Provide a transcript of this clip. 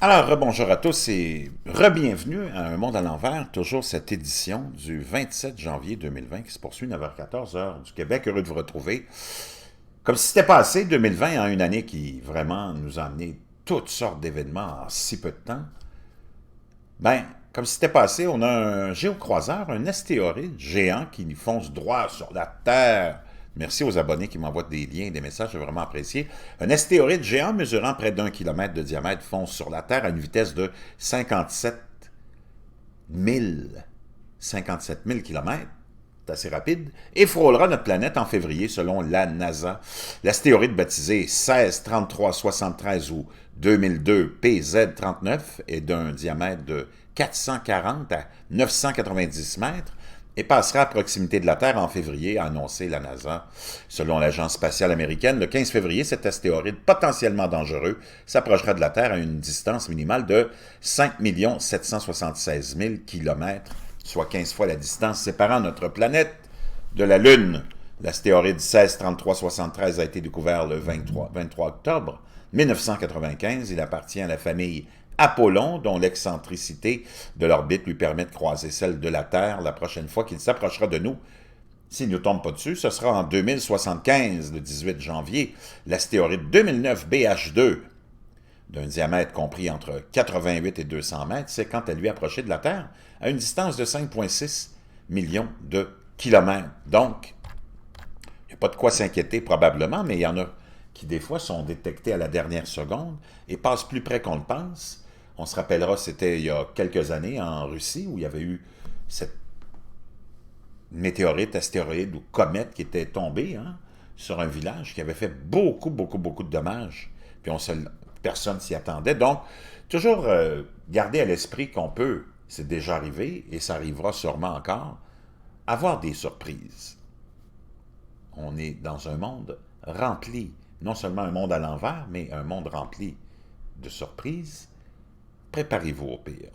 Alors, bonjour à tous et re-bienvenue à Un Monde à l'envers, toujours cette édition du 27 janvier 2020 qui se poursuit 9h14 heure du Québec. Heureux de vous retrouver. Comme si c'était passé 2020, une année qui vraiment nous a amené toutes sortes d'événements en si peu de temps. Ben, comme si c'était passé, on a un géocroiseur, un astéroïde géant qui fonce droit sur la Terre. Merci aux abonnés qui m'envoient des liens et des messages, j'ai vraiment apprécié. Un astéroïde géant mesurant près d'1 kilomètre de diamètre fonce sur la Terre à une vitesse de 000. 57 000 km, c'est assez rapide, et frôlera notre planète en février selon la NASA. L'astéroïde baptisé 163373 ou 2002 PZ39 est d'un diamètre de 440 à 990 mètres et passera à proximité de la Terre en février, a annoncé la NASA. Selon l'Agence spatiale américaine, le 15 février, cet astéroïde potentiellement dangereux s'approchera de la Terre à une distance minimale de 5 776 000 km, soit 15 fois la distance séparant notre planète de la Lune. L'astéroïde 163373 a été découvert le 23 octobre 1995. Il appartient à la famille Apollon, dont l'excentricité de l'orbite lui permet de croiser celle de la Terre. La prochaine fois qu'il s'approchera de nous, s'il ne nous tombe pas dessus, ce sera en 2075, le 18 janvier. L'astéroïde 2009 BH2, d'un diamètre compris entre 88 et 200 mètres, c'est quant à lui approché de la Terre à une distance de 5,6 millions de kilomètres. Donc, il n'y a pas de quoi s'inquiéter probablement, mais il y en a qui des fois sont détectés à la dernière seconde et passent plus près qu'on le pense. On se rappellera, c'était il y a quelques années en Russie où il y avait eu cette météorite, astéroïde ou comète qui était tombée sur un village qui avait fait beaucoup, beaucoup, beaucoup de dommages. Puis personne s'y attendait. Donc, toujours garder à l'esprit qu'on peut, c'est déjà arrivé et ça arrivera sûrement encore, avoir des surprises. On est dans un monde rempli, non seulement un monde à l'envers, mais un monde rempli de surprises. Préparez-vous au pire.